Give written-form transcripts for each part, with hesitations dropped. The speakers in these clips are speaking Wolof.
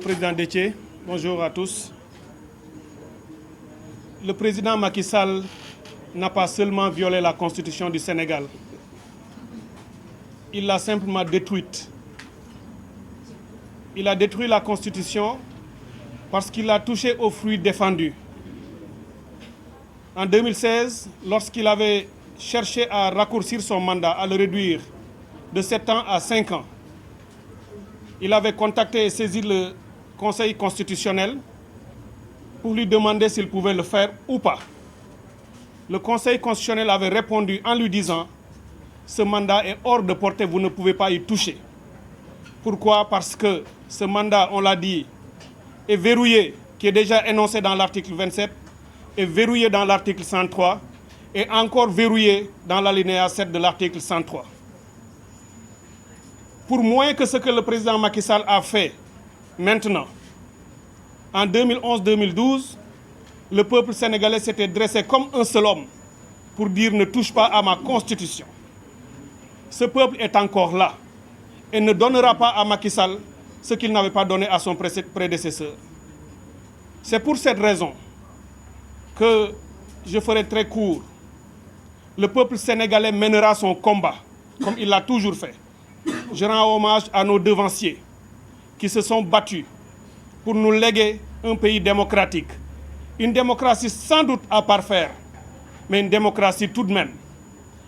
Président Déthié, bonjour à tous. Le président Macky Sall n'a pas seulement violé la Constitution du Sénégal, il l'a simplement détruite. Il a détruit la Constitution parce qu'il a touché aux fruits défendus. En 2016, lorsqu'il avait cherché à raccourcir son mandat, à le réduire de 7 ans à 5 ans, il avait contacté et saisi le Conseil constitutionnel pour lui demander s'il pouvait le faire ou pas. Le Conseil constitutionnel avait répondu en lui disant « Ce mandat est hors de portée, vous ne pouvez pas y toucher ». Pourquoi? Parce que ce mandat, on l'a dit, est verrouillé, qui est déjà énoncé dans l'article 27, est verrouillé dans l'article 103 et encore verrouillé dans l'alinéa 7 de l'article 103. Pour moins que ce que le président Macky Sall a fait maintenant, en 2011-2012, le peuple sénégalais s'était dressé comme un seul homme pour dire « ne touche pas à ma constitution ». Ce peuple est encore là et ne donnera pas à Macky Sall ce qu'il n'avait pas donné à son prédécesseur. C'est pour cette raison que je ferai très court. Le peuple sénégalais mènera son combat, comme il l'a toujours fait. Je rends hommage à nos devanciers qui se sont battus pour nous léguer un pays démocratique. Une démocratie sans doute à parfaire, mais une démocratie tout de même,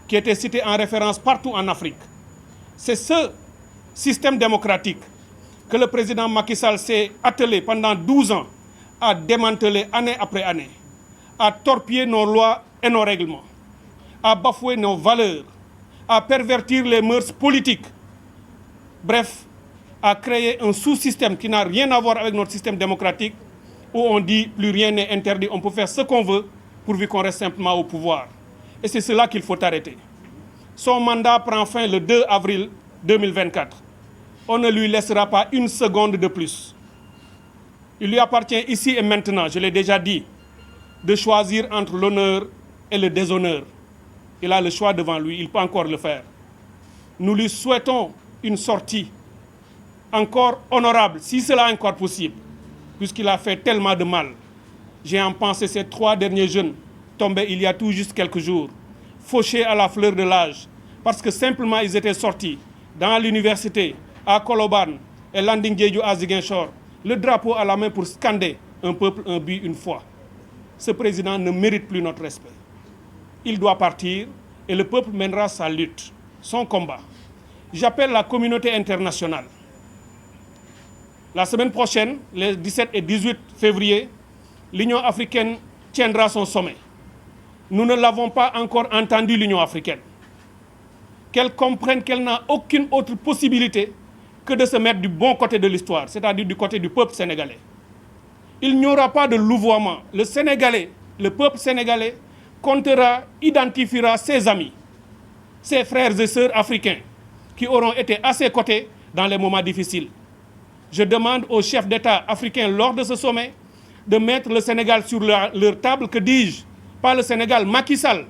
qui était citée en référence partout en Afrique. C'est ce système démocratique que le président Macky Sall s'est attelé pendant 12 ans à démanteler année après année, à torpiller nos lois et nos règlements, à bafouer nos valeurs, à pervertir les mœurs politiques. Bref, à créer un sous-système qui n'a rien à voir avec notre système démocratique, où on dit plus rien n'est interdit, on peut faire ce qu'on veut, pourvu qu'on reste simplement au pouvoir. Et c'est cela qu'il faut arrêter. Son mandat prend fin le 2 avril 2024. On ne lui laissera pas une seconde de plus. Il lui appartient ici et maintenant, je l'ai déjà dit, de choisir entre l'honneur et le déshonneur. Il a le choix devant lui, il peut encore le faire. Nous lui souhaitons une sortie encore honorable, si cela est encore possible, puisqu'il a fait tellement de mal. J'ai en pensé ces 3 derniers jeunes tombés il y a tout juste quelques jours, fauchés à la fleur de l'âge, parce que simplement ils étaient sortis dans l'université, à Koloban et Landing Diédhiou à Ziguinchor, le drapeau à la main pour scander « un peuple, un but, une foi ». Ce président ne mérite plus notre respect. Il doit partir et le peuple mènera sa lutte, son combat. J'appelle la communauté internationale. La semaine prochaine, les 17 et 18 février, l'Union africaine tiendra son sommet. Nous ne l'avons pas encore entendu, l'Union africaine. Qu'elle comprenne qu'elle n'a aucune autre possibilité que de se mettre du bon côté de l'histoire, c'est-à-dire du côté du peuple sénégalais. Il n'y aura pas de louvoiement. Le Sénégalais, le peuple sénégalais, comptera, identifiera ses amis, ses frères et sœurs africains qui auront été à ses côtés dans les moments difficiles. Je demande aux chefs d'État africains lors de ce sommet de mettre le Sénégal sur leur table, que dis-je, pas le Sénégal, Macky Sall,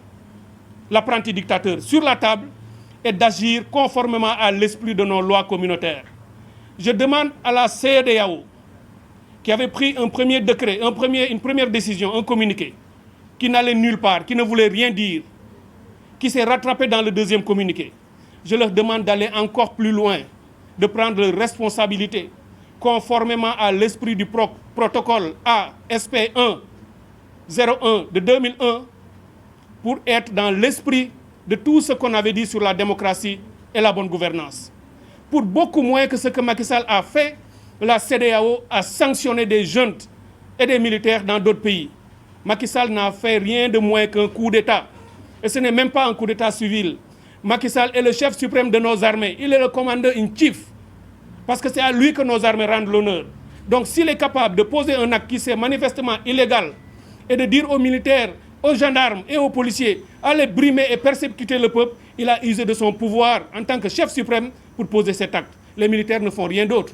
l'apprenti dictateur, sur la table et d'agir conformément à l'esprit de nos lois communautaires. Je demande à la CEDEAO, qui avait pris un premier décret, une première décision, un communiqué, qui n'allait nulle part, qui ne voulait rien dire, qui s'est rattrapé dans le deuxième communiqué. Je leur demande d'aller encore plus loin, de prendre leurs responsabilités, conformément à l'esprit du protocole ASP1 01 de 2001, pour être dans l'esprit de tout ce qu'on avait dit sur la démocratie et la bonne gouvernance. Pour beaucoup moins que ce que Macky Sall a fait, la CEDEAO a sanctionné des juntes et des militaires dans d'autres pays. Macky Sall n'a fait rien de moins qu'un coup d'État. Et ce n'est même pas un coup d'État civil. Macky Sall est le chef suprême de nos armées. Il est le commandeur-in-chief. Parce que c'est à lui que nos armées rendent l'honneur. Donc s'il est capable de poser un acte qui est manifestement illégal et de dire aux militaires, aux gendarmes et aux policiers, allez brimer et persécuter le peuple, il a usé de son pouvoir en tant que chef suprême pour poser cet acte. Les militaires ne font rien d'autre.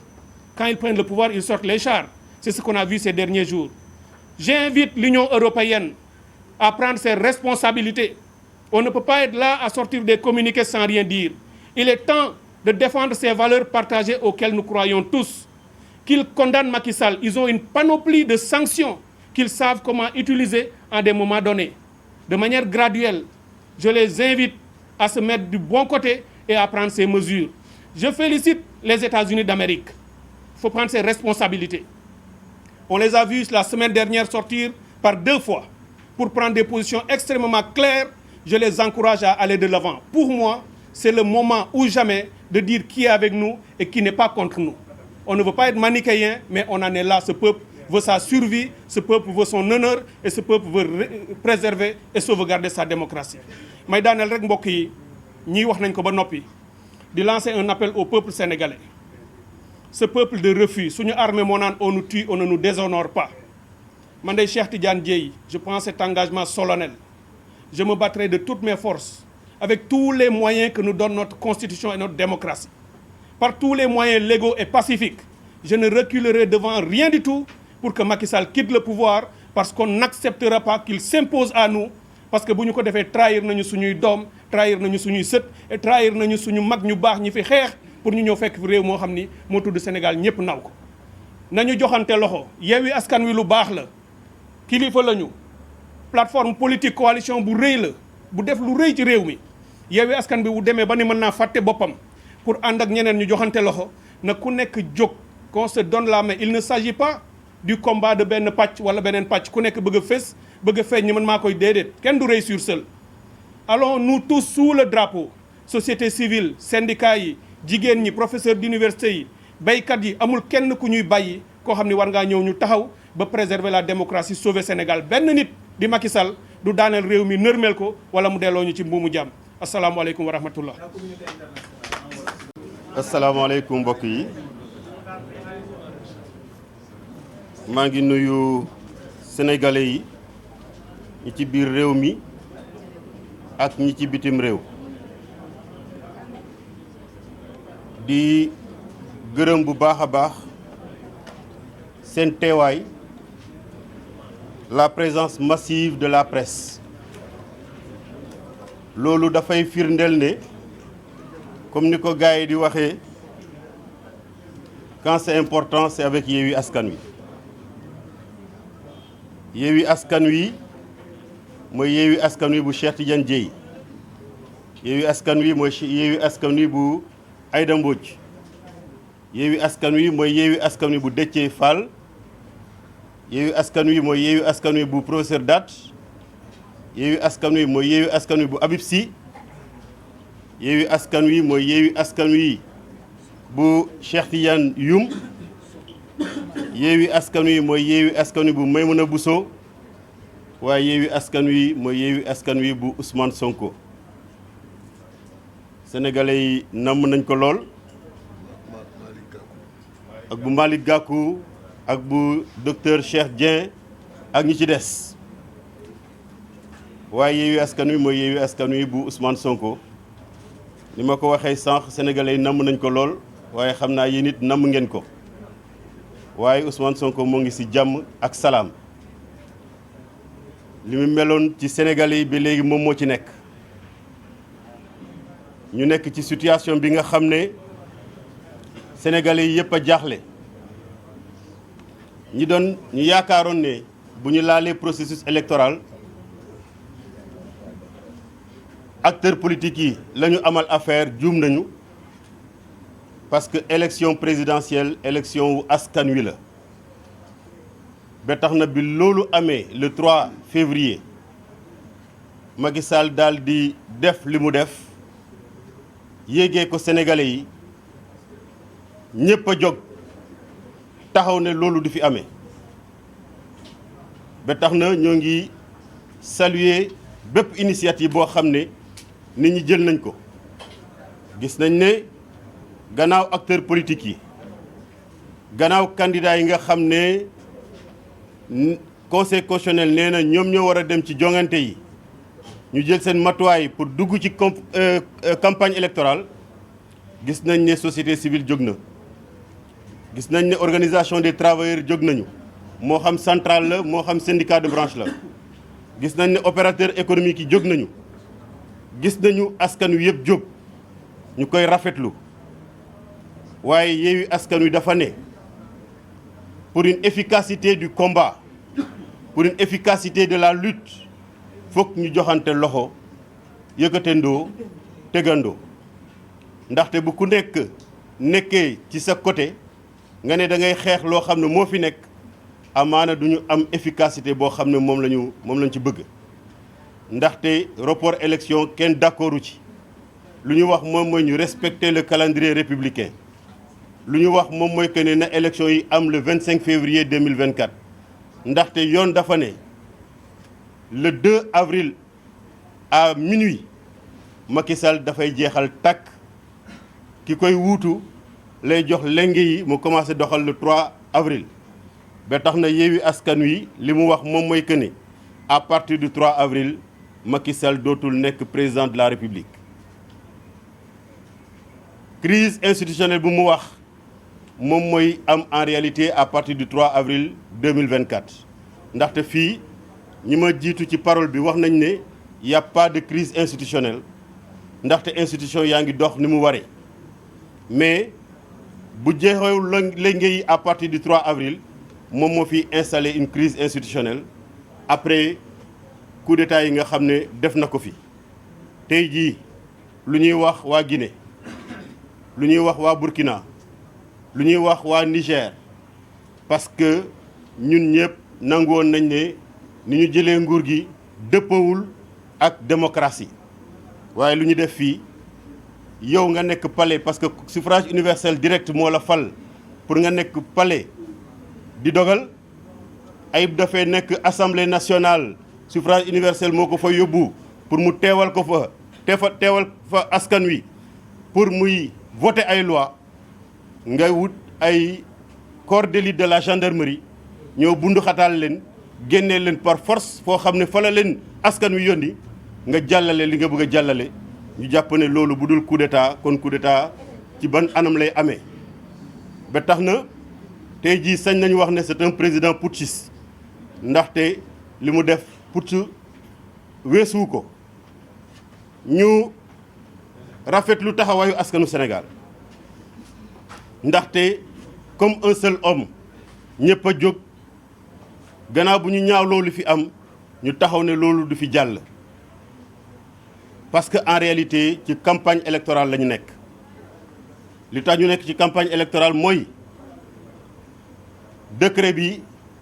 Quand ils prennent le pouvoir, ils sortent les chars. C'est ce qu'on a vu ces derniers jours. J'invite l'Union européenne à prendre ses responsabilités. On ne peut pas être là à sortir des communiqués sans rien dire. Il est temps de défendre ces valeurs partagées auxquelles nous croyons tous. qu'ils condamnent Macky Sall. Ils ont une panoplie de sanctions qu'ils savent comment utiliser à des moments donnés. De manière graduelle, je les invite à se mettre du bon côté et à prendre ces mesures. Je félicite les États-Unis d'Amérique. Il faut prendre ses responsabilités. On les a vus la semaine dernière sortir par 2 fois pour prendre des positions extrêmement claires. Je les encourage à aller de l'avant. Pour moi, c'est le moment ou jamais de dire qui est avec nous et qui n'est pas contre nous. On ne veut pas être manichéen, mais on en est là. Ce peuple veut sa survie, ce peuple veut son honneur et ce peuple veut préserver et sauvegarder sa démocratie. may daaneel rek mbokk yi ñii wax nañ ko ba noppi di lancer un appel au peuple sénégalais. Ce peuple de refus suñu armée moo naan on nous tue, on ne nous déshonore pas. Man de Cheikh Tidiane Dièye, je prends cet engagement solennel. Je me battrai de toutes mes forces avec tous les moyens que nous donne notre constitution et notre démocratie. Par tous les moyens légaux et pacifiques, je ne reculerai devant rien du tout pour que Macky Sall quitte le pouvoir parce qu'on n'acceptera pas qu'il s'impose à nous parce que bu ñu ko defee trahir nañu suñuy doom trahir nañu suñuy sët et trahir nañu suñu mag ñu baax ñi fi xeex pour ñu ñëw fekk fi réew moo xam ni moo tudd Sénégal ñëpp naw ko. nañu joxante loxo Yewwi Askan Wi lu baax la kilifa lañu plateforme politique coalition bu rëy la bu def lu rëy ci réew mi Yewwi Askan Wi bu demee ba ni mën naa fàtte boppam pour ànd ak ñeneen ñu joxante loxo na ku nekk jóg qu'on se donne la main. Il ne s'agit pas du combat de benn pàcc wala beneen pàcc ku nekk bëgg a fës bëgg a feeñ ni man maa koy déedéet kenn du réussir seul. Allons nous tous sous le drapeau société civile syndicats yi jigéen ñi professeurs d'université yi baykat yi amul kenn ku ñuy bàyyi koo xam ni war ngaa ñëw ñu taxaw ba préserver la démocratie sauver Sénégal. benn nit di Macky Sall du daaneel réew mi nërmeel ko wala mu delloo ñu ci mbuumu jàmm. asalaamaaleykum wa rahmatullah. asalaamaaleykum mbokk yi maa ngi nuyu sénégalais yi ñi ci biir réew mi ak ñi ci bitim réew di gërëm bu baax a baax seen teewaay la présence massive de la presse loolu dafay firndeel ne comme ni ko gars yi di waxee quand c'est important c'est avec Yewwi Askan Wi Yewwi Askan Wi mooy Yewwi Askan Wi bu Cheikh Tidiane Dièye Yewwi Askan Wi mooy Yewwi Askan Wi bu Aïda Mbodj Yewwi Askan Wi mooy Yewwi Askan Wi bu Déthié Fall Yewwi Askan Wi mooy Yewwi Askan Wi bu professeur Dat Yewwi Askan Wi mooy Yewwi Askan Wi bu Habib Sy Yewwi Askan Wi mooy Yewwi Askan Wi bu Cheikh Tidiane Youm Yewwi Askan Wi mooy Yewwi Askan Wi bu Maïmouna Bousso waaye Yewwi Askan Wi mooy Yewwi Askan Wi bu Ousmane Sonko sénégalais yi namm nañ ko lool ak bu Malick Gakou ak bu docteur Cheikh Dieng ak ñi ci des waaye Yewwi Askan Wi mooy Yewwi Askan Wi bu Ousmane Sonko ni ma ko waxee sànq sénégalais yi namm nañ ko lool waaye xam naa yéen it namm ngeen ko waaye Ousmane Sonko moo ngi ci jàmm ak salaam li mu meloon ci sénégalais yi ba léegi moom moo ci nekk ñu nekk ci situation bi nga xam ne sénégalais yi yëpp a jaaxle ñu yaakaaroon ne bu ñu laalee processus électoral acteurs politiques yi la ñu amal affaire juum nañu parce que élection présidentielle élection wu askan wi la ba tax na bi loolu amee le 3 février Macky Sall daal di def li mu def yéegee ko sénégalais yi ñëpp a jóg taxaw ne loolu du fi amee ba tax na ñoo ngi saluer bépp initiative boo xam ne nit ñi jël nañ ko gis nañ ne gannaaw acteurs politiques yi gannaaw candidats yi nga xam ne conseil constitutionnel nee na ñoom ñoo war a dem ci jongante yi ñu jël seen matuwaay pour dugg ci campagne électorale gis nañ ne société civile jóg na gis nañ ne organisation des travailleurs jóg nañu moo xam centrale la moo xam syndicat de branche la gis nañ ne opérateur économique yi jóg nañu gis nañu askan wi yëpp jóg ñu koy rafetlu waaye Yewwi Askan Wi dafa ne pour une efficacité du combat, pour une efficacité de la lutte, fokk ñu joxante loxo yëkkatendoo tegandoo ndaxte bu ku nekk nekkee ci sa côté nga ne da ngay xeex loo xam ne moo fi nekk amaana du ñu am efficacité boo xam ne moom lañ ci bëgg ndaxte report élection kenn d'accordu ci lu ñu wax moom mooy ñu respecter le calendrier républicain lu ñu wax moom mooy que ne na élection yi am le 25 février 2024 ndaxte yoon dafa ne le 2 avril à minuit Macky Sall dafay jeexal tàkk ki koy wuutu lay jox lenge yi mu commencé doxal le 3 avril ba tax na Yewwi Askan Wi li mu wax moom mooy que ne à partir du 3 avril Macky Sall dootul nekk président de la République crise institutionnelle bu mu wax moom mooy am en réalité à partir du 3 avril 2024 ndaxte fii ñi ma jiitu ci parole bi wax nañ ne y a pas de crise institutionnelle ndaxte institution yaa ngi dox ni mu waree mais bu jeexewul lenge yi à partir du 3 avril moom moo fi installé une crise institutionnelle après coup d'état yi nga xam ne def na ko fi tey jii lu ñuy wax waa Guinée lu ñuy wax waa Burkina lu ñuy wax waa Niger parce que ñun ñëpp nangoon nañ ne ni ñu jëlee nguur gi dëppawul ak démocratie waaye lu ñu def fii yow nga nekk palais parce que suffrage universel direct moo la fal pour nga nekk palais di dogal Ayib dafay nekk assemblée nationale suffrage universel moo ko fa yóbbu pour mu teewal ko fa teewal fa askan wi pour muy voter ay loi ngay wut ay corps d'élite de la gendarmerie ñoo bundu xataal leen génnee leen par force foo xam ne fa la leen askan wi yónni nga jàllale li nga bëgg a jàllale ñu jàpp ne loolu bu dul coup d'état kon coup d'état ci ban anam lay amee ba tax na tey jii sañ nañu wax ne c'est un président putschiste ndaxte li mu def putsch weesuwu ko ñu rafetlu taxawaayu askanu Sénégal ndaxte comme un seul homme ñëpp a jóg gannaaw bu ñu ñaaw loolu fi am ñu taxaw ne loolu du fi jàll parce que en réalité ci campagne électorale la ñu nekk li tax ñu nekk ci campagne électorale mooy décret bi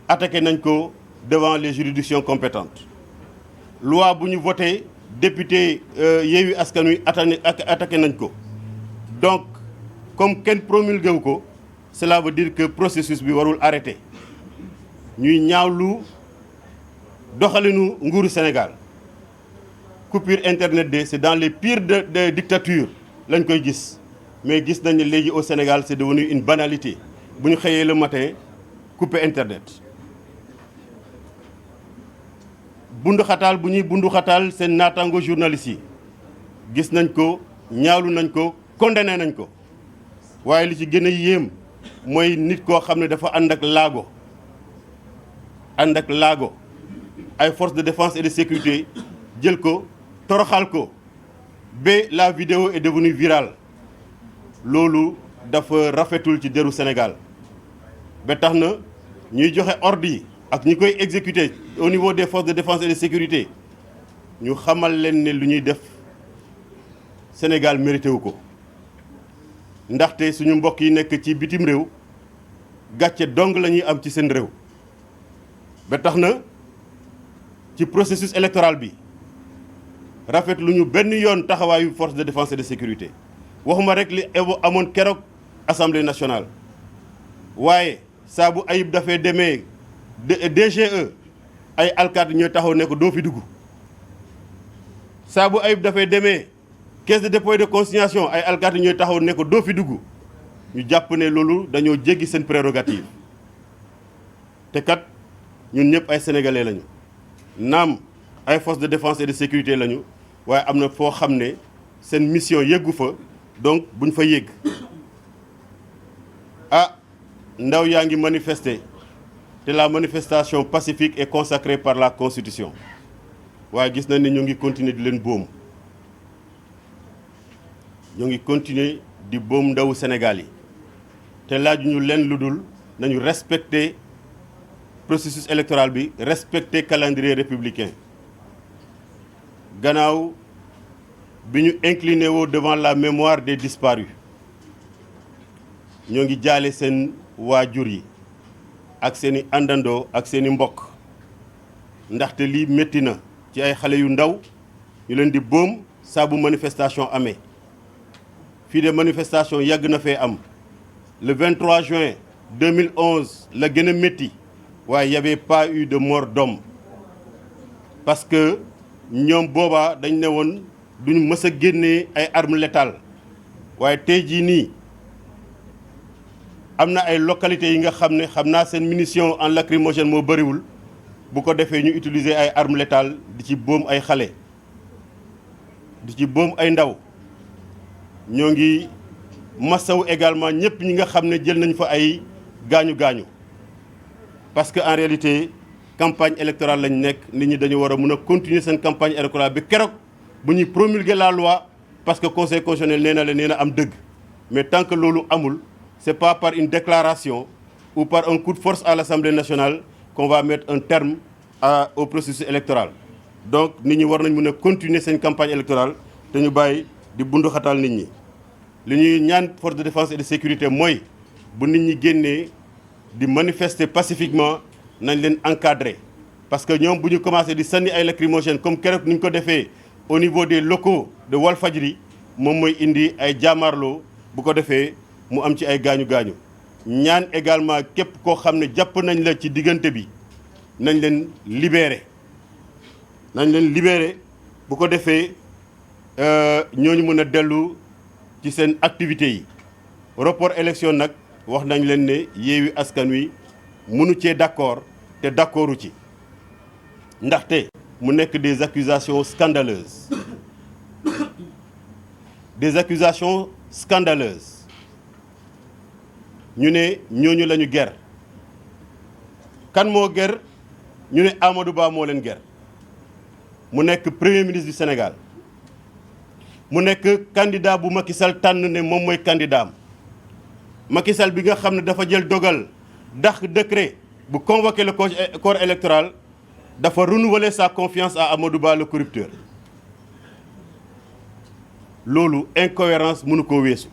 attaqué nañ ko devant les juridictions compétentes loi bu ñu voté député Yewwi Askan Wi attaqué nañ ko donc comme kenn promulgué wu ko cela veut dire que processus bi warul arrêté ñuy ñaawlu doxalinu nguuru Sénégal coupure internet de c'est dans les pires de dictatures lañ koy gis mais gis nañ ne léegi au Sénégal c'est devenu une banalité bu ñu xëyee le matin couper internet bundu xataal bu ñuy bundu xataal seen naataango journalistes yi gis nañ ko ñaawlu nañ ko condamné nañ ko waaye li ci gën a yéem mooy nit koo xam ne dafa ànd ak laago ay forces de défense et de sécurité jël ko toroxal ko ba la vidéo est devenue virale loolu dafa rafetul ci deru Sénégal ba tax na ñuy joxe ordre yi ak ñi koy exécuter au niveau des forces de défense et de sécurité ñu xamal leen ne lu ñuy def Sénégal mérité wu ko ndaxte suñu mbokk yi nekk ci bitim réew gàcce dong la ñuy am ci seen réew ba tax na ci processus électoral bi rafet lu ñu benn yoon taxawaayu force de défense et de sécurité waxuma rek li amoon keroog assemblée nationale waaye saa bu Ayib dafay demee DGE ay alkaati ñooy taxaw ne ko doo fi dugg saa bu Ayib dafay demee caisse de dépôt et de consignation ay alkaati ñooy taxaw ne ko doo fi dugg ñu jàpp ne loolu dañoo jéggi seen prérogative te kat ñun ñëpp ay sénégalais lañu naam ay forces de défense et de sécurité lañu waaye am na foo xam ne seen mission yeggu fa donc buñ fa yegg ndaw yaa ngi manifester te la manifestation pacifique est consacrée par la Constitution waaye gis nañ ne ñu ngi continuer di leen boom ñu ngi continuer di boom ndawu Sénégal yi te laaju ñu leen lu dul nañu respecter processus électoral bi respecter calendrier républicain gannaaw bi ñu incliné woo devant la mémoire des disparus ñoo ngi jaale seen waajur yi ak seeni àndandoo ak seeni mbokk ndaxte lii métti na ci ay xale yu ndaw ñu leen di boom saa bu manifestation amee fii de manifestation yàgg na fee am le 23 juin 2011 la gën a métti waaye y avait pas eu de mort d'homme parce que ñoom boobaa dañ ne woon duñu mës a génnee ay armes létales waaye tey jii nii am na ay localités yi nga xam ne xam naa seen munition en lacrymogène moo bëriwul bu ko defee ñu utiliser ay armes létales di ci boom ay xale di ci boom ay ndaw ñoo ngi masawu également ñëpp ñi nga xam ne jël nañ fa ay gaañu-gaañu parce que en réalité campagne électorale lañ nekk nit ñi dañu war a mën a continuer seen campagne électorale bi keroog bu ñuy promulguer la loi parce que conseil constitutionnel nee na am dëgg mais tant que loolu amul c'est pas par une déclaration ou par un coup de force à l'Assemblée nationale qu'on va mettre un terme au processus électoral donc nit ñi war nañ mën a continuer seen campagne électorale te ñu bàyyi di bunduxatal nit ñi li ñuy ñaan force de défense et de sécurité mooy bu nit ñi génnee di manifester pacifiquement nañ leen encadrer parce que ñoom bu ñu commencé di sànni ay lacrymogènes comme keroog ni ñu ko defee au niveau des locaux de Walfadjri moom mooy indi ay jaamarloo bu ko defee mu am ci ay gaañu-gaañu ñaan également képp koo xam ne jàpp nañ la ci diggante bi nañ leen libérer bu ko defee ñooñu mën a dellu ci seen activités yi report élection nag wax nañ leen ne Yewwi Askan Wi mënu cee d'accord te d'accordu ci ndaxte mu nekk des accusations scandaleuses ñu ne ñooñu la ñu ger kan moo ger ñu ne Amadou Ba moo leen ger mu nekk premier ministre du Sénégal mu nekk candidat bu Macky Sall tànn ne moom mooy candidat am Macky Sall bi nga xam ne dafa jël dogal dàq décret bu convoquer le corps électoral dafa renouveler sa confiance à Amadou Ba le corrupteur loolu incohérence mënu ko weesu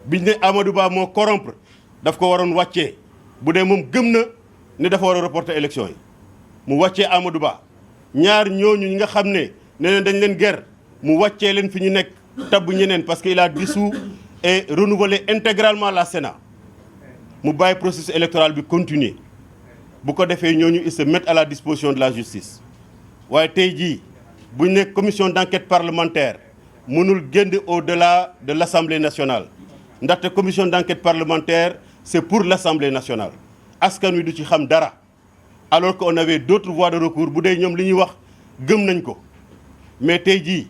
biñ ne Amadou Ba moo corrompre daf ko waroon wàccee bu dee moom gëm na ne dafa war a reporter élection yi mu wàccee Amadou Ba ñaar ñooñu ñi nga xam ne nee dañ leen ger mu wàccee leen fi ñu nekk tabb ñeneen parce que il a dissous et renouvelé intégralement la Sénat mu bàyyi processus électoral bi continuer bu ko defee ñooñu ils se mettent à la disposition de la justice waaye tey jii buñ ne commission d'enquête parlementaire mënul génn au-delà de l'Assemblée nationale ndaxte commission d'enquête parlementaire c'est pour l'Assemblée nationale askan wi du ci xam dara alors qu'on avait d'autres voies de recours bu dee ñoom li ñuy wax gëm nañ ko mais tey jii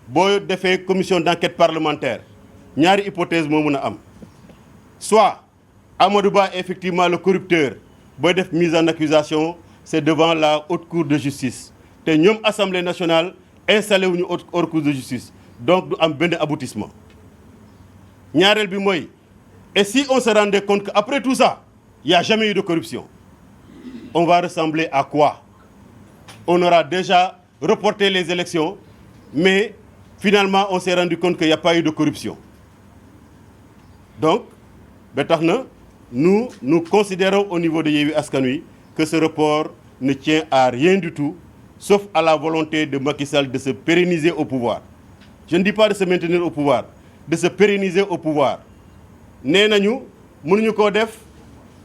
boo defee commission d'enquête parlementaire ñaari hypothèse moo mën a am soit Amadou Ba est effectivement le corrupteur booy def mise en accusation c'est devant la haute cour de justice te ñoom Assemblée nationale installé wuñu haute cour de justice donc du am benn aboutissement ñaareel bi mooy et si on se rendait compte que après tout ça il y a jamais eu de corruption on va ressembler à quoi? On aura déjà reporté les élections mais finalement on s'est rendu compte qu'il n'y a pas eu de corruption donc ba tax na nous considérons au niveau de Yewwi Askan Wi que ce report ne tient à rien du tout sauf à la volonté de Macky Sall de se pérenniser au pouvoir. Je ne dis pas de se maintenir au pouvoir, de se pérenniser au pouvoir. nee nañu mënuñu koo def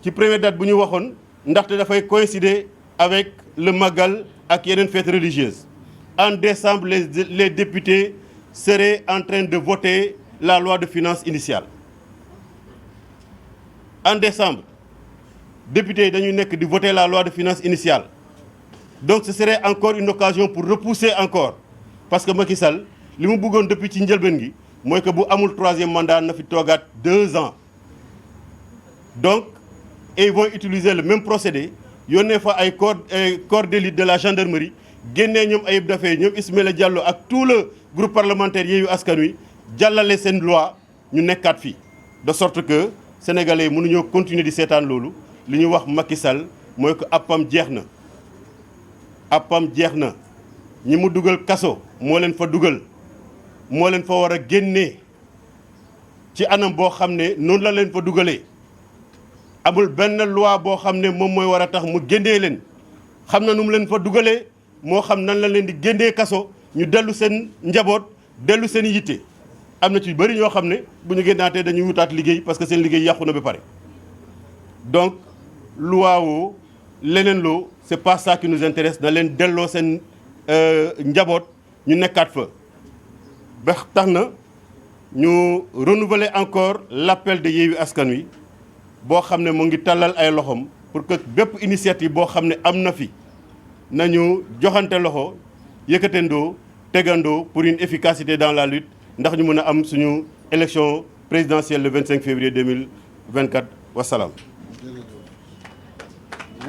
ci première date bu ñu waxoon ndaxte dafay coïncider avec le Magal ak yeneen fêtes religieuses. En décembre, les députés seraient en train de voter la loi de finances initiale. En décembre, députés dañuy nekk di voter la loi de finances initiale. Donc ce serait encore une occasion pour repousser encore parce que Macky Sall li mu bëggoon depuis ci njëlbeen gi mooy que bu amul troisième mandat na fi toogaat 2 ans. Donc et ils vont utiliser le même procédé yónnee fa ay corps d'élite de la gendarmerie génnee ñoom Ayib Daffé ñoom Ismaïla Diallo ak tout le groupe parlementaire Yewwi Askan Wi jàllale seen loi ñu nekkaat fii de sorte que sénégalais mënuñoo continuer di seetaan loolu li ñu wax Macky Sall mooy que appam jeex na appam jeex na ñi mu dugal kaso moo leen fa dugal moo leen fa war a génnee ci anam boo xam ne noonu la leen fa dugalee amul benn loi boo xam ne moom mooy war a tax mu génnee leen xam na nu mu leen fa dugalee moo xam nan la leen di génnee kaso ñu dellu seen njaboot dellu seen yitte am na ci bëri ñoo xam ne bu ñu génnaatee dañuy wutaat liggéey parce que seen liggéey yàqu na ba pare donc loi woo leneen loo c'est pas ça qui nous intéresse na leen delloo seen njaboot ñu nekkaat fa ba tax na ñu renouveler encore l'appel de Yewwi Askan Wi boo xam ne mu ngi tàllal ay loxoom pour que bépp initiative boo xam ne am na fi nañu joxante loxo yëkkatendoo tegandoo pour une efficacité dans la lutte ndax ñu mën a am suñu élection présidentielle le 25 février 2024 wasalaam.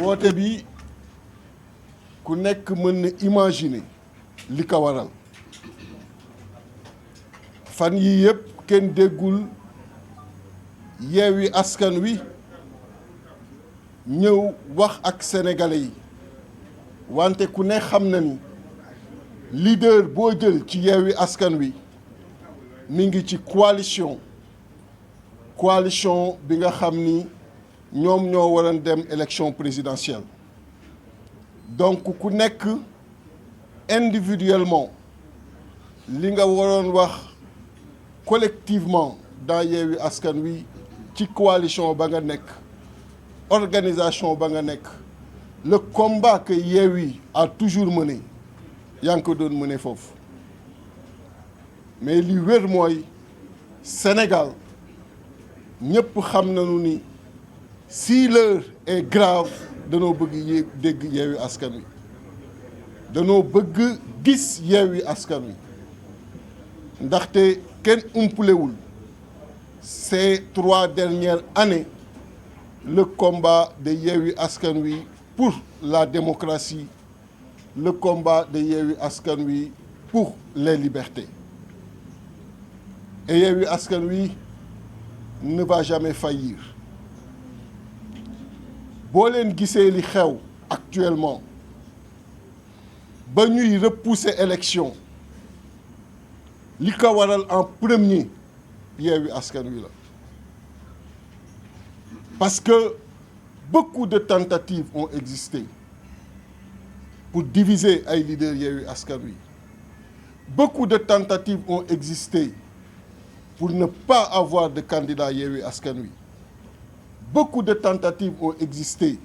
woote bi ku nekk mën na imaginer li ko waral fan yii yëpp kenn déggul Yewwi Askan Wi ñëw wax ak sénégalais yi wante ku ne xam na ni leader boo jël ci Yewwi Askan Wi mi ngi ci coalition bi nga xam ni ñoom ñoo waroon dem élection présidentielle donc ku nekk individuellement li nga waroon wax collectivement dans Yewwi Askan Wi ci coalition ba nga nekk organisation ba nga nekk le combat que Yewwi a toujours mené yaa ngi ko doon mené foofu mais li wér mooy Sénégal ñëpp xam nañu ni si l'heure est grave danoo bëgg dégg Yewwi Askan Wi danoo bëgg gis Yewwi Askan Wi ndaxte kenn umpulewul ces 3 dernières années le combat de Yewwi Askan Wi pour la démocratie, le combat de Yewwi Askan Wi pour les libertés. Et Yewwi Askan Wi ne va jamais faillir. boo leen gisee li xew actuellement ba ñuy repousser élection li ko waral en premier Yewwi Askan Wi la parce que beaucoup de tentatives ont existé pour diviser ay leaders Yewwi Askan Wi beaucoup de tentatives ont existé pour ne pas avoir de candidat Yewwi Askan Wi beaucoup de tentatives ont existé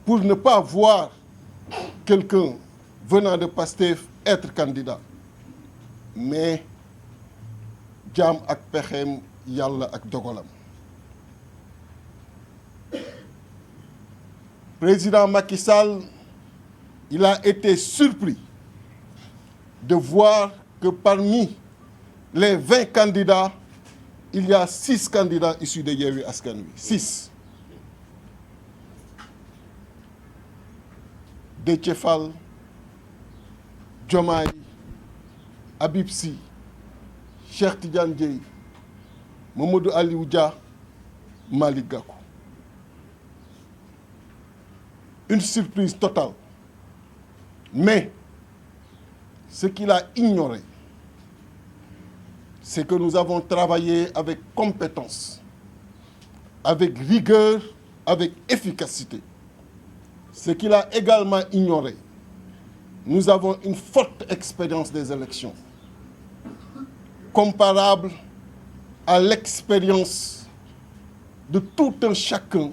pour ne pas voir quelqu'un venant de Pastef être candidat mais jaam ak pexeem yàlla ak dogalam président Macky Sall il a été surpris de voir que parmi les 20 candidats il y a 6 candidats issus de Yewwi Askan Wi 6 Déthié Fall Diomaye Habib Sy Cheikh Tidiane Dièye Mamadou Aliou Dia Malick Gakou une surprise totale mais ce qu'il a ignoré c'est que nous avons travaillé avec compétence, avec rigueur, avec efficacité. Ce qu'il a également ignoré, nous avons une forte expérience des élections, comparable à l'expérience de tout un chacun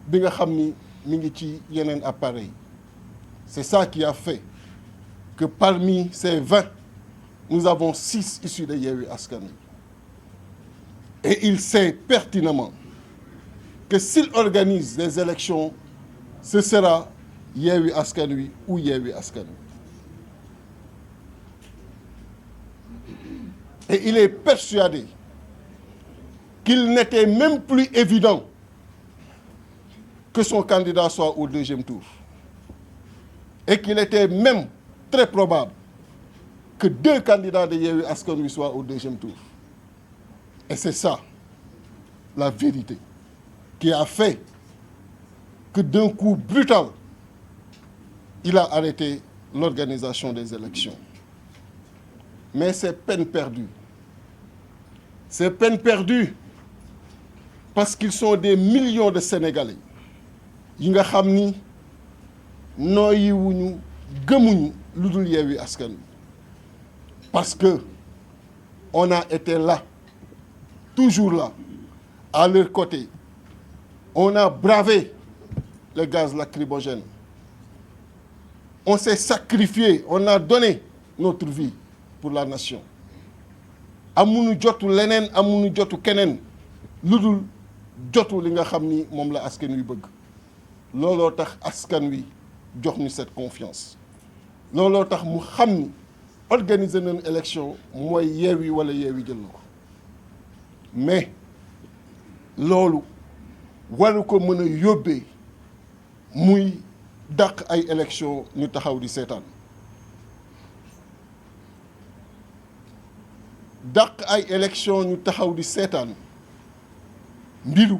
bi nga xam ni mi ngi ci yeneen appareil. C'est ça qui a fait que parmi ces 20, nous avons 6 issus de Yewwi Askan Wi. Et il sait pertinemment que s'il organise des élections, ce sera Yewwi Askan Wi ou Yewwi Askan Wi. Et il est persuadé qu'il n'était même plus évident que son candidat soit au 2e tour. Et qu'il était même très probable que 2 candidats de Yewwi Askan Wi soient au 2e tour. Et c'est ça la vérité qui a fait que d'un coup brutal, il a arrêté l'organisation des élections. Mais c'est peine perdue. C'est peine perdue parce qu'ils sont des millions de Sénégalais yi nga xam ni nooyiwuñu gëmuñu lu dul Yewwi Askan Wi parce que on a été là, toujours là, à leur côté. On a bravé le gaz lacrymogène. On s'est sacrifié, on a donné notre vie pour la nation. amuñu jotu leneen amuñu jotu keneen lu dul jotu li nga xam ni moom la askan wi bëgg. looloo tax askan wi jox ñu cette confiance. looloo tax mu xam ni organiser nañu élection mooy Yewwi wala Yewwi jël na ko mais loolu waru ko mën a yóbbee muy dàq ay élection ñu taxaw di seetaan. dàq ay élection ñu taxaw di seetaan mbiru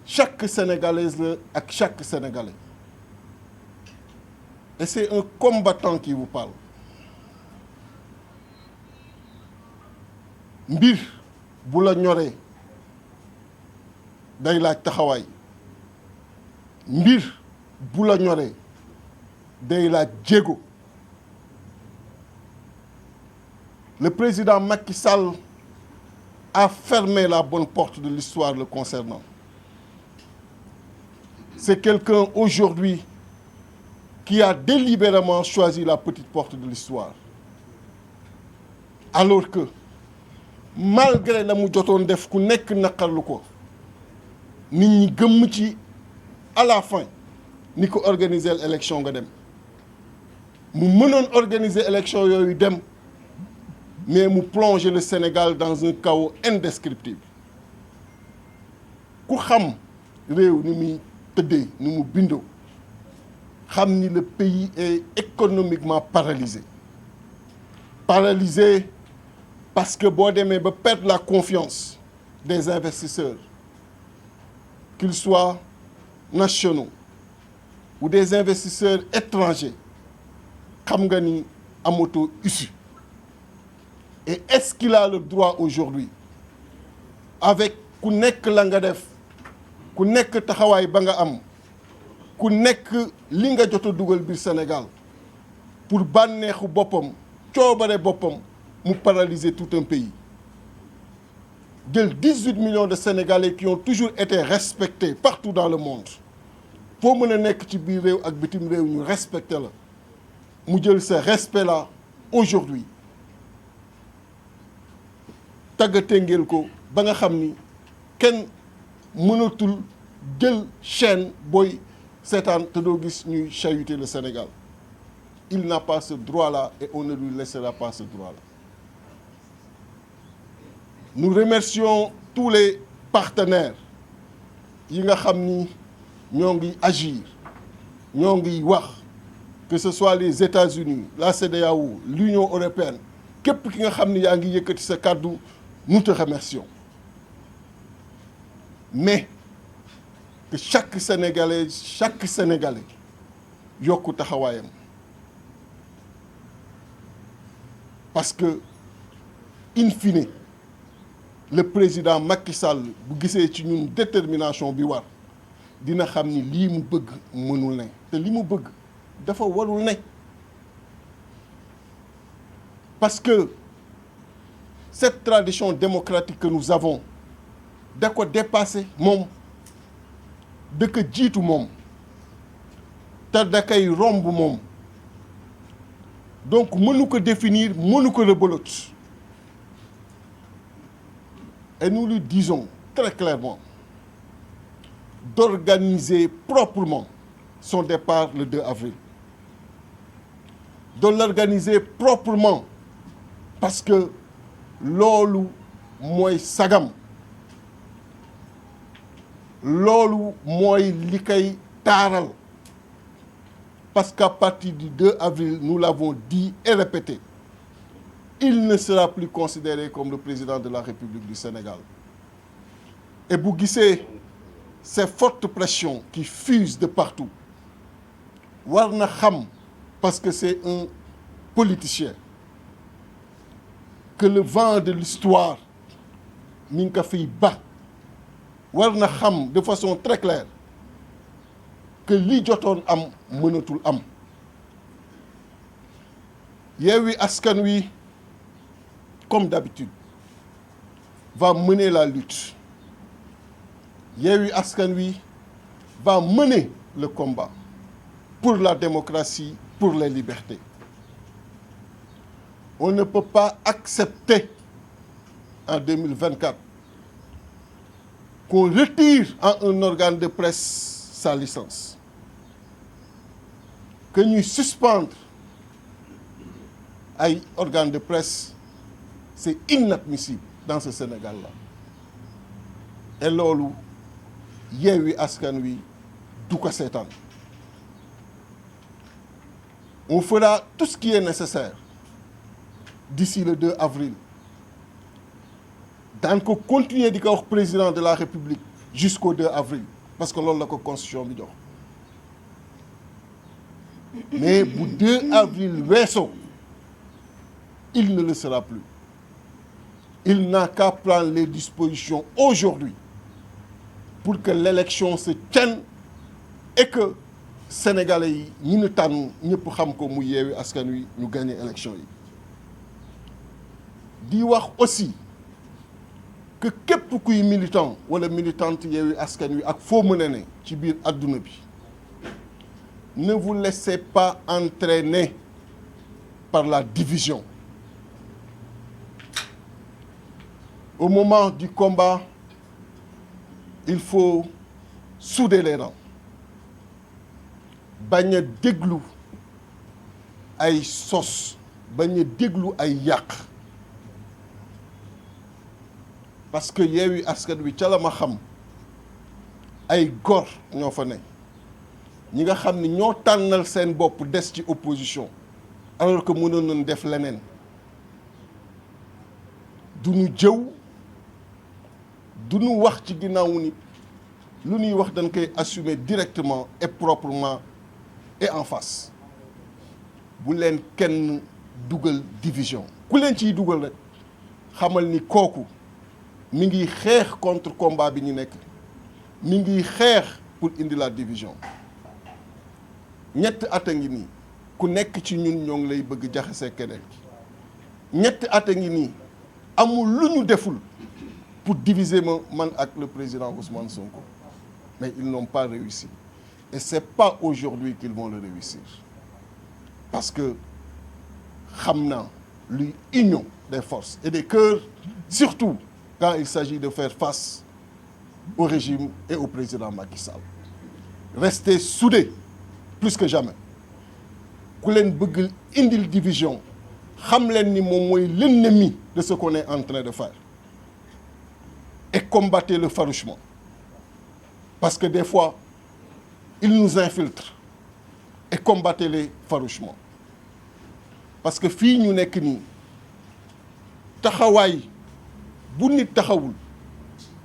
chaque sénégalaise la ak chaque sénégalais et c'est un combattant qui vous parle. mbir bu la ñoree day laaj taxawaay mbir bu la ñoree day laaj jéego. Le président Macky Sall a fermé la bonne porte de l'histoire le concernant. C'est quelqu'un aujourd'hui qui a délibérément choisi la petite porte de l'histoire. Alors que malgré la mu jotoon def ku nekk naqarlu ko nit ñi gëmm ci à la fin ni ko organiser l'élection nga dem mu mënoon organiser élection yooyu dem mais mu plonger le Sénégal dans un chaos indescriptible ku xam réew ni muy tëddee ni mu bindoo xam ni le pays est économiquement paralysé parce que boo demee ba perdre la confiance des investisseurs qu'ils soient nationaux ou des investisseurs étrangers xam nga ni amatoo issue. Et est-ce qu'il a le droit aujourd'hui avec ku nekk la nga def ku nekk taxawaay ba nga am ku nekk li nga jot a dugal biir Sénégal pour bànneexu boppam coobare boppam mu paralyser tout un pays jël 18 millions de Sénégalais qui ont toujours été respectés partout dans le monde foo mën a nekk ci biir réew ak bitim réew ñu respecté la mu jël ce respect là aujourd'hui tàggatengeel ko ba nga xam ni kenn mënatul jël chaîne booy seetaan te doo gis ñuy chahuter le Sénégal. Il n'a pas ce droit-là et on ne lui laissera pas ce droit-là. Nous remercions tous les partenaires yi nga xam ni ñoo ngi agir ñoo ngi wax que ce soit les États-Unis la CEDEAO l'Union européenne képp ki nga xam ni yaa ngi yëkkati sa kàddu nous te remercions. Mais que chaque Sénégalais yokku taxawaayam parce que in fine le président Macky Sall bu gisee ci ñun détermination bi war dina xam ni lii mu bëgg mënul ne te li mu bëgg dafa warul ne parce que cette tradition démocratique que nous avons da ko dépassé moom da ko jiitu moom te da koy romb moom donc mënu ko définir mënu ko rebelote et nous lui disons très clairement d'organiser proprement son départ le 2 avril de l'organiser proprement parce que loolu mooy sagam loolu mooy li koy taaral parce qu'à partir du 2 avril nous l'avons dit et répété il ne sera plus considéré comme le président de la République du Sénégal et bu gisee ces fortes pressions qui fusent de partout war na xam, parce que c'est un politicien, que le vent de l'histoire mi ngi ko fiy ba. War na xam de façon très claire que li jotoon am mënatul am. Yewwi Askan Wi, comme d'habitude, va mener la lutte. Yewwi Askan Wi va mener le combat pour la démocratie, pour les libertés. On ne peut pas accepter en 2024 qu'on retire à un organe de presse sa licence, que nous suspendre à un organe de presse. C'est inadmissible dans ce Sénégal-là. Et loolu Yewwi Askan Wi du ko seetaan. On fera tout ce qui est nécessaire d'ici le 2 avril. Daan ko continuer di ko wax président de la République jusqu'au 2 avril, parce que loolu la ko constitution bi jox. Mais bu 2 avril weesoo, il ne le sera plus. Il n'a qu'à prendre les dispositions aujourd'hui pour que l'élection se tienne et que Sénégalais yi ñi ñu tànn ñëpp xam ko mu Yewwi Askan Wi ñu gagné élection yi. Di wax aussi que képp kuy militant wala militante Yewwi Askan Wi ak foo mën a ne ci biir adduna bi, ne vous laissez pas entraîner par la division. Au moment du combat, il faut souder les rangs. Bañ a déglu ay sos, bañ a déglu ay yàq. Parce que Yewwi Askan Wi ca la ma xam ay góor ñoo fa ne, ñi nga xam ni ñoo tànnal seen bopp des ci opposition alors que mënoon nañ def leneen. Du ñu jëw, du ñu wax ci ginnaawu nit, lu ñuy wax dañ koy assumer directement et proprement et en face. Bu leen kenn dugal division. Ku leen ciy dugal rek xamal ni kooku mi ngi xeex contre combat bi ñu nekk, mi ngi xeex pour indi la division. ñett at a ngi nii ku nekk ci ñun ñoo ngi lay bëgg jaxase keneen. ñett at a ngi nii amul lu ñu deful pour diviser man ak le président Ousmane Sonko, mais ils n'ont pas réussi. Et c'est pas aujourd'hui qu'ils vont le réussir, parce que xam naa luy union des forces et des cœurs, surtout quand il s'agit de faire face au régime et au président Macky Sall. Restez soudés plus que jamais. Ku leen bëgg indil division, xam leen ni moom mooy l'ennemi de ce qu'on est en train de faire. Et combattez-le farouchement. Parce que des fois, ils nous infiltrent. Et combattez-les farouchement. Parce que fii ñu nekk nii taxawaay bu nit taxawul,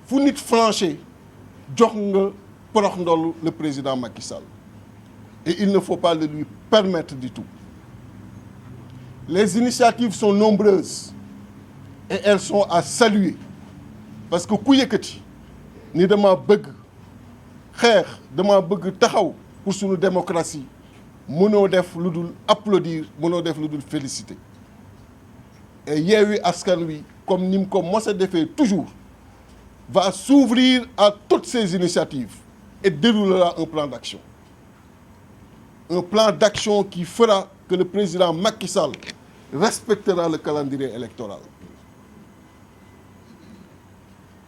fu nit flanché, jox nga porox ndol le président Macky Sall. Et il ne faut pas le lui permettre du tout. Les initiatives sont nombreuses et elles sont à saluer. Parce que ku yëkkati ni dama bëgg xeex, dama bëgg taxaw pour suñu démocratie, mënoo def lu dul applaudir, mënoo def lu dul féliciter. Et Yewwi Askan Wi, comme ni mu ko mos a defee toujours, va s'ouvrir à toutes ces initiatives et déroulera un plan d'action. Un plan d'action qui fera que le président Macky Sall respectera le calendrier électoral.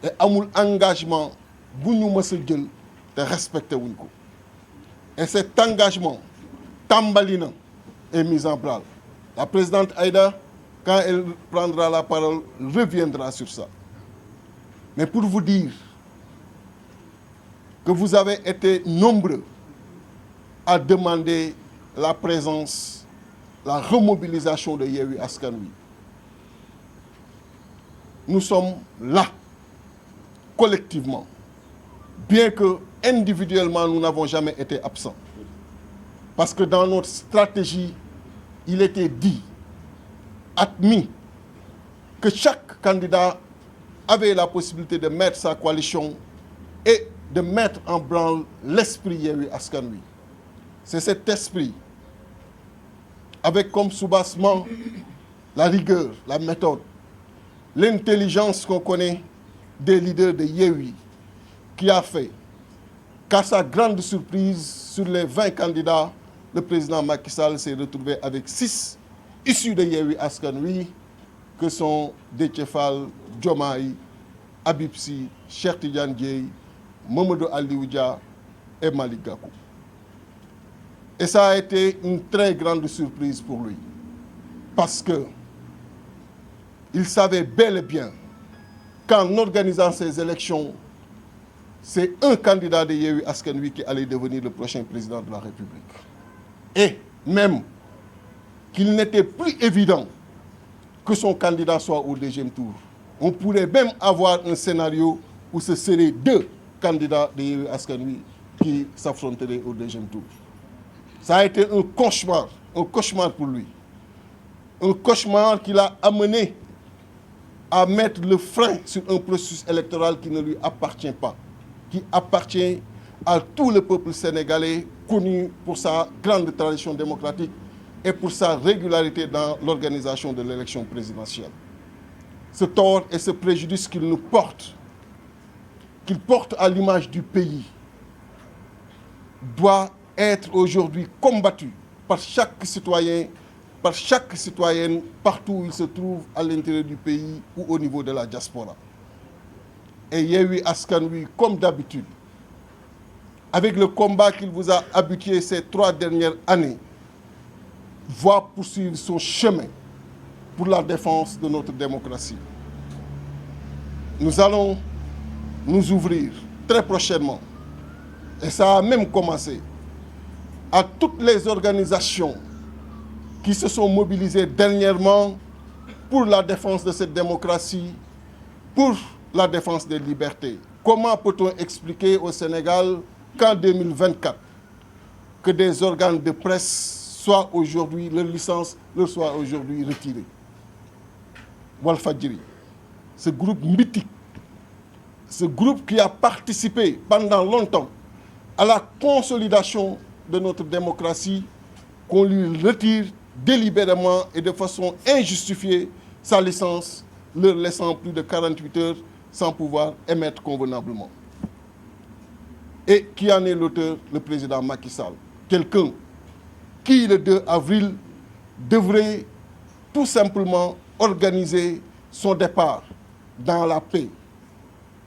Et amul engagement bu ñu mës a jël te respecté wuñ ko. Et cet engagement tàmbali na est mis en place. La présidente Aïda, quand elle prendra la parole, reviendra sur ça. Mais pour vous dire que vous avez été nombreux à demander la présence, la remobilisation de Yewwi Askan Wi. Nous sommes là. collectivement, bien que individuellement nous n'avons jamais été absents. Parce que dans notre stratégie, il était dit, admis, que chaque candidat avait la possibilité de mettre sa coalition et de mettre en branle l'esprit Yewwi Askan Wi. C'est cet esprit, avec comme soubassement la rigueur, la méthode, l'intelligence qu'on connaît des leaders de Yewwi, qui a fait qu'à sa grande surprise, sur les 20 candidats, le président Macky Sall s'est retrouvé avec 6 issus de Yewwi Askan Wi, que sont Déthié Fall, Diomaye, Habib Sy, Cheikh Tidiane Dièye, Mamadou Aliou Dia et Malick Gakou. Et ça a été une très grande surprise pour lui, parce que il savait bel et bien qu'en organisant ces élections, c'est un candidat de Yewwi Askan Wi qui allait devenir le prochain président de la République. Et même qu'il n'était plus évident que son candidat soit au deuxième tour. On pourrait même avoir un scénario où ce seraient 2 candidats de Yewwi Askan Wi qui s'affronteraient au deuxième tour. Ça a été un cauchemar pour lui. Un cauchemar qui l'a amené à mettre le frein sur un processus électoral qui ne lui appartient pas, qui appartient à tout le peuple sénégalais, connu pour sa grande tradition démocratique et pour sa régularité dans l'organisation de l'élection présidentielle. Ce tort et ce préjudice qu'il nous porte, qu'il porte à l'image du pays, doit être aujourd'hui combattu par chaque citoyen, par chaque citoyenne, partout où il se trouve à l'intérieur du pays ou au niveau de la diaspora. Et Yewwi Askan Wi, comme d'habitude, avec le combat qu'il vous a habitué ces 3 dernières années, va poursuivre son chemin pour la défense de notre démocratie. Nous allons nous ouvrir très prochainement, et ça a même commencé, à toutes les organisations qui se sont mobilisées dernièrement pour la défense de cette démocratie, pour la défense des libertés. Comment peut-on expliquer au Sénégal qu'en 2024, que des organes de presse soient aujourd'hui, leur licence leur soit aujourd'hui retirée? Walfadjri, ce groupe mythique, ce groupe qui a participé pendant longtemps à la consolidation de notre démocratie, qu'on lui retire délibérément et de façon injustifiée sa licence, leur laissant plus de 48 heures sans pouvoir émettre convenablement. Et qui en est l'auteur? Le président Macky Sall. Quelqu'un qui, le 2 avril, devrait tout simplement organiser son départ dans la paix,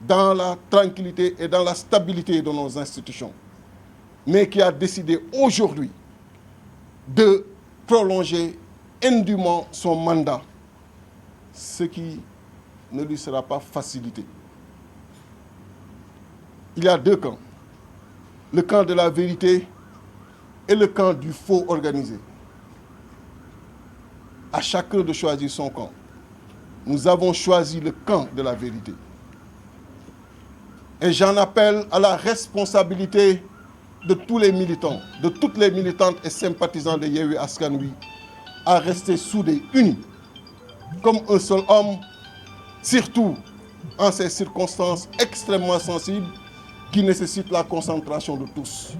dans la tranquillité et dans la stabilité de nos institutions, mais qui a décidé aujourd'hui de prolonger indûment son mandat, ce qui ne lui sera pas facilité. Il y a 2 camps, le camp de la vérité et le camp du faux organisé. À chacun de choisir son camp. Nous avons choisi le camp de la vérité. Et j'en appelle à la responsabilité de tous les militants, de toutes les militantes et sympathisants de Yewwi Askan Wi, à rester soudés, unis, comme un seul homme, surtout en ces circonstances extrêmement sensibles qui nécessitent la concentration de tous.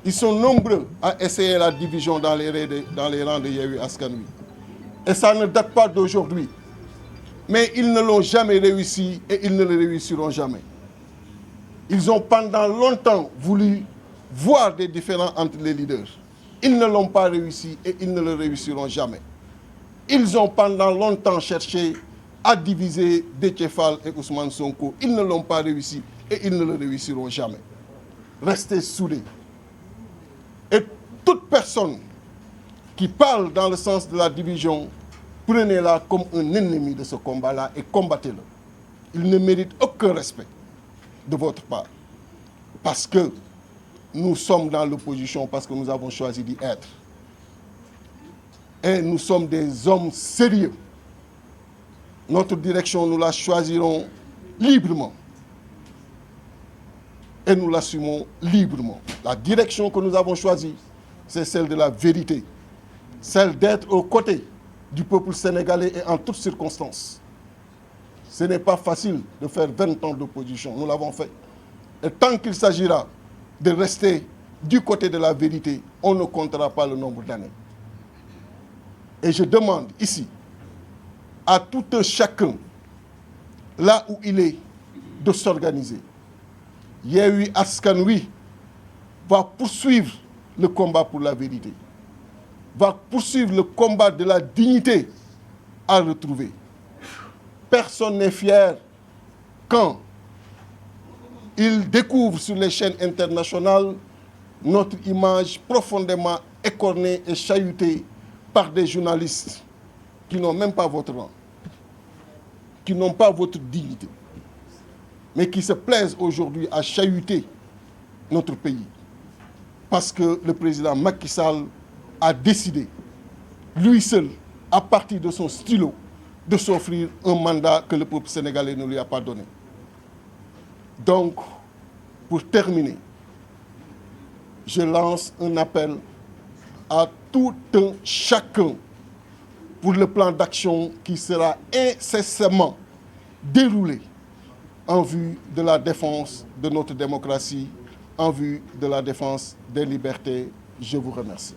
Ils sont nombreux à essayer la division dans les rangs de Yewwi Askan Wi. Et ça ne date pas d'aujourd'hui. Mais ils ne l'ont jamais réussi et ils ne le réussiront jamais. Ils ont pendant longtemps voulu voir des différends entre les leaders. Ils ne l'ont pas réussi et ils ne le réussiront jamais. Ils ont pendant longtemps cherché à diviser Déthié Fall et Ousmane Sonko. Ils ne l'ont pas réussi et ils ne le réussiront jamais. Restez soudés. Et toute personne qui parle dans le sens de la division, prenez-la comme un ennemi de ce combat-là et combattez-le. Il ne mérite aucun respect de votre part. Parce que nous sommes dans l'opposition, parce que nous avons choisi d'y être. Et nous sommes des hommes sérieux. Notre direction, nous la choisirons librement. et nous l'assumons librement. La direction que nous avons choisie, c'est celle de la vérité, celle d'être aux côtés du peuple sénégalais et en toutes circonstances. Ce n'est pas facile de faire 20 ans d'opposition, nous l'avons fait. Et tant qu'il s'agira de rester du côté de la vérité, on ne comptera pas le nombre d'années. Et je demande ici à tout un chacun, là où il est, de s'organiser. Yewwi Askan Wi va poursuivre le combat pour la vérité, va poursuivre le combat de la dignité à retrouver. Personne n'est fier quand il découvre sur les chaînes internationales notre image profondément écornée et chahutée par des journalistes qui n'ont même pas votre rang, qui n'ont pas votre dignité, mais qui se plaisent aujourd'hui à chahuter notre pays. Parce que le président Macky Sall a décidé, lui seul, à partir de son stylo, de s'offrir un mandat que le peuple sénégalais ne lui a pas donné. Donc, pour terminer, je lance un appel à tout un chacun pour le plan d'action qui sera incessamment déroulé en vue de la défense de notre démocratie, en vue de la défense des libertés. Je vous remercie.